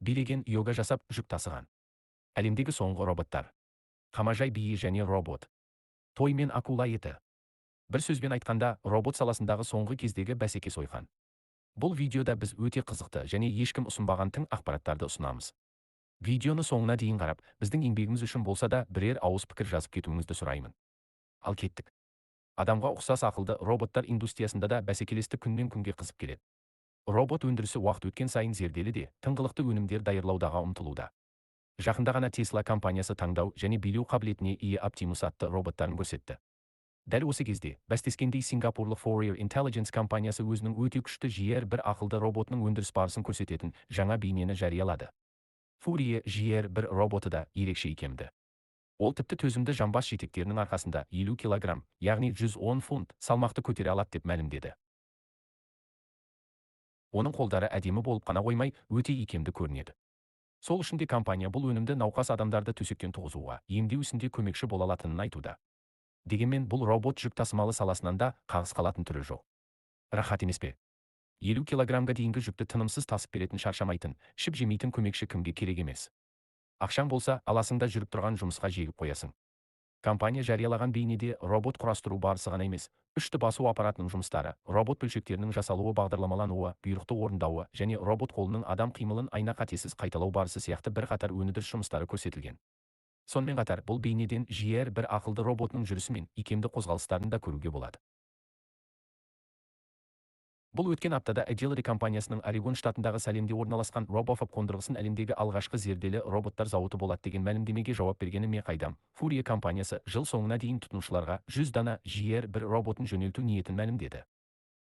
билеген йога жасап жүк тасыған. Әлемдегі соңғы роботтар. Қамажай биі және робот. Той мен акула еті. Бір сөзбен айтқанда, робот саласындағы соңғы кездегі бәсеке сойқан. Бұл видеода біз өте қызықты және ешкім ұсынбаған тың ақпараттарды ұсынамыз. Видеоны соңына дейін қарап, біздің еңбегіміз үшін болса да бірер ауыз пікір жазып кетуіңізді сұраймын. Ал кеттік. Адамға ұқсас ақылды роботтар индустриясында да бәсекелестік күннен күнге қызып келеді. Робот өндірісі уақыт өткен сайын зерделі де, тыңғылықты өнімдер дайырлаудағы ұмтылуда. Жақында ғана Tesla компаниясы таңдау және билеу қабілетіне ие Optimus атты роботтарын көрсетті. Дәл осы кезде, бәстескендей сингапурлық Fourier Intelligence компаниясы өзінің өте күшті GR1 ақылды роботының өндіріс барысын көрсететін жаңа бейнені жариялады. Fourier GR1 роботы да ерекше икемді. Ол тіпті төзімді жамбас жетектерінің арқасында 50 килограмм, яғни 110 фунт салмақты көтере алады деп мәлімдеді. Оның қолдары әдемі болып қана қоймай, өте икемді көрінеді. Сол үшін де компания бұл өнімді науқас адамдарды төсектен туғызуға, емдеу ісінде көмекші бола алатынын айтуда. Дегенмен бұл робот жүк тасымалы саласынан да қағыс қалатын түрі жоқ. Рахат емес пе? 50 килограммға дейінгі жүкті тынымсыз тасып беретін шаршамайтын, ішіп жемейтін көмекші кімге керек емес. Ақшаң болса, аласыңда жүріп тұрған жұмысқа жегіп қоясың. Компания жариялаған бейнеде робот құрастыру барысы ғана емес, үшті басу аппаратының жұмыстары, робот бөлшектерінің жасалуы, бағдарламалануы, бұйрықты орындауы және робот қолының адам қимылын айна қатесіз қайталау барысы сияқты бірқатар өндіріс жұмыстары көрсетілген. Сонымен қатар, бұл бейнеден GR1 ақылды роботының жүрісі мен икемді қозғалыстарын да көруге болады. Бұл өткен аптада Agility компаниясының Орегон штатындағы Сәлемде орналасқан RoboFab қондырғысын әлемдегі алғашқы зерделі роботтар зауыты болады деген мәлімдемеге жауап бергені ме қайдам. Fourier компаниясы жыл соңына дейін тұтынушыларға 100 дана GR1 роботын жөнелту ниетін мәлімдеді.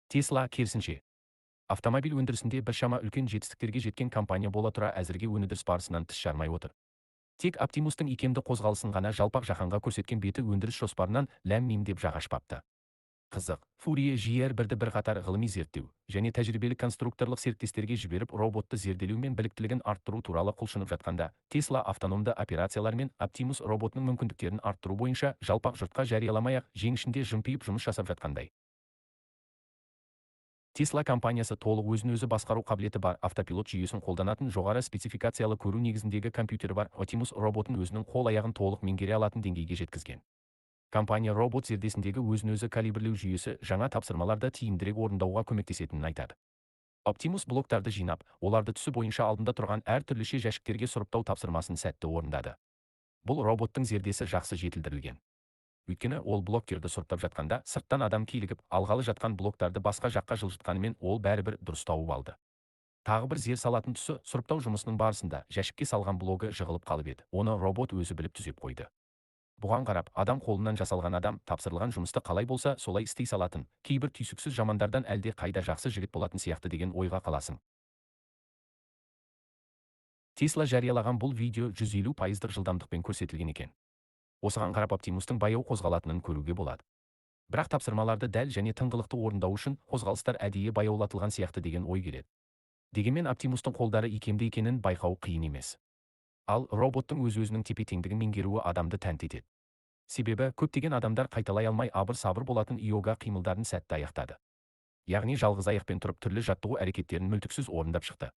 Tesla керісінше. Автомобиль өндірісінде біршама үлкен жетістіктерге жеткен компания бола тұра әзірге өндіріс барысынан тіс жармай отыр. Тек Optimus'тың икемді қозғалысын ғана жалпақ жаһанға көрсеткен беті өндіріс жоспарынан ләм-мим деп жаға ашпапты. Қызық, Fourier GR1-ді бірқатар ғылыми зерттеу және тәжірибелік конструкторлық серіктестерге жіберіп роботты зерделеу мен біліктілігін арттыру туралы құлшынып жатқанда, Tesla автономды операциялар мен Optimus роботының мүмкіндіктерін арттыру бойынша жалпақ жұртқа жарияламай-ақ жең ішінде жымпиып жұмыс жасап жатқандай. Tesla компаниясы толық өзін-өзі басқару қабілеті бар автопилот жүйесін қолданатын жоғары спецификациялы көру негізіндегі компьютері бар Optimus роботын өзінің қол-аяғын толық меңгере алатын деңгейге жеткізген. Компания робот зердесіндегі өзін-өзі калибрлеу жүйесі жаңа тапсырмаларды тиімдірек орындауға көмектесетінін айтады. Optimus блоктарды жинап, оларды түсі бойынша алдында тұрған әр түрліше жәшіктерге сұрыптау тапсырмасын сәтті орындады. Бұл роботтың зердесі жақсы жетілдірілген. Өйткені ол блоктерді сұрыптап жатқанда, сырттан адам килігіп, алғалы жатқан блоктарды басқа жаққа жылжытқанымен ол бәрібір дұрыс тауып алды. Тағы бір зер салатын тұсы, сұрыптау жұмысының барысында жәшікке салған блогы жығылып қалып еді. Оны робот өзі біліп түзеп қойды. Бұған қарап, адам қолынан жасалған адам тапсырылған жұмысты қалай болса, солай істей салатын, кейбір түйсіксіз жамандардан әлде қайда жақсы жігіт болатын сияқты деген ойға қаласың. Tesla жариялаған бұл видео 150% жылдамдықпен көрсетілген екен. Осыған қарап Optimus'тың баяу қозғалатынын көруге болады. Бірақ тапсырмаларды дәл және тыңғылықты орындау үшін қозғалыстар әдейі баяулатылған сияқты деген ой келеді. Дегенмен Optimus'тың қолдары икемді екенін байқау қиын емес. Ал роботтың өз-өзінің тепе-теңдігін меңгеруі адамды тәнті етеді. Себебі, көптеген адамдар қайталай алмай абыр-сабыр болатын йога қимылдарын сәтті аяқтады. Яғни жалғыз аяқпен тұрып түрлі жаттығу әрекеттерін мүлтіксіз орындап шықты.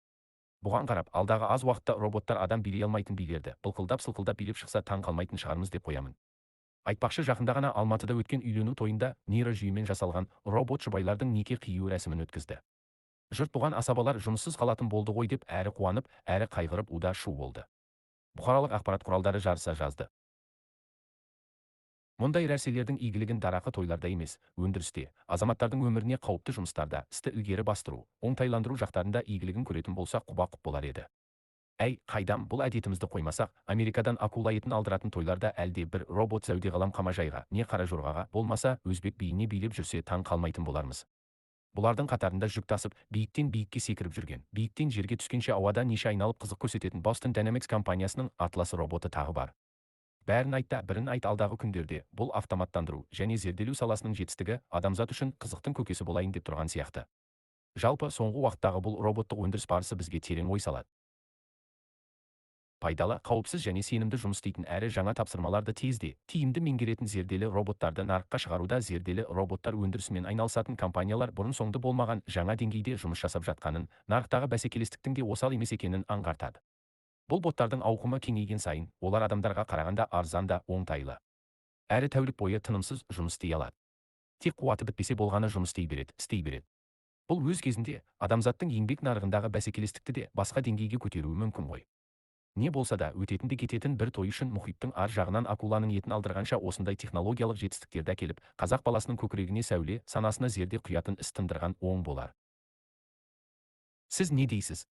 Бұған қарап, алдағы аз уақытта роботтар адам билей алмайтын билерді былқылдап-сылқылдап билеп шықса таң қалмайтын шығармыз деп қоямын. Айтпақшы, жақында ғана Алматыда өткен үйлену тойында нейрожүйемен жасалған робот жұбайлардың неке қию рәсімін өткізді. Жұрт бұған асабалар жұмыссыз қалатын болды ғой деп әрі қуанып, әрі қайғырып уда-шу болды. Бұқаралық ақпарат құралдары жарыса жазды. Мұндай нәрселердің игілігін дарақы тойларда емес, өндірісте, азаматтардың өміріне қауіпті жұмыстарда, істі ілгері бастыру, оңтайландыру жақтарында игілігін көретін болсақ құба-құп болар еді. Әй, қайдам, бұл әдетімізді қоймасақ, Америкадан акула етін алдыратын тойларда әлде бір робот зәуде ғалам қамажайға, не қара жорғаға, болмаса өзбек биіне билеп жүрсе таң қалмайтын болармыз. Бұлардың қатарында жүк тасып, биіктен биікке секіріп жүрген, биіктен жерге түскенше ауада неше айналып қызық көрсететін Boston Dynamics компаниясының Атлас роботы тағы бар. Бәрін айтта, бірін айт, алдағы күндерде бұл автоматтандыру және зерделеу саласының жетістігі адамзат үшін қызықтың көкесі болайын деп тұрған сияқты. Жалпы, соңғы уақыттағы бұл роботтық өндіріс барысы бізге терең ой салады. Пайдалы, қауіпсіз және сенімді жұмыс істейтін әрі жаңа тапсырмаларды тезде, тиімді меңгеретін зерделі роботтарды нарыққа шығаруда зерделі роботтар өндірісімен айналысатын компаниялар бұрын-соңды болмаған жаңа деңгейде жұмыс жасап жатқанын, нарықтағы бәсекелестіктің де осал емес екенін аңғартады. Бұл боттардың ауқымы кеңейген сайын, олар адамдарға қарағанда арзан да оңтайлы. Әрі тәулік бойы тынымсыз жұмыс істей алады. Тек қуаты бітпесе болғаны жұмыс істей береді. Бұл өз кезінде адамзаттың еңбек нарығындағы бәсекелестікті де басқа деңгейге көтеруі мүмкін ғой. Не болса да өтетінді кететін бір той үшін мұхиттың ар жағынан акуланың етін алдырғанша осындай технологиялық жетістіктерді әкеліп, қазақ баласының көкірегіне сәуле, санасына зерде құятын іс тындырған оң болар. Сіз не дейсіз?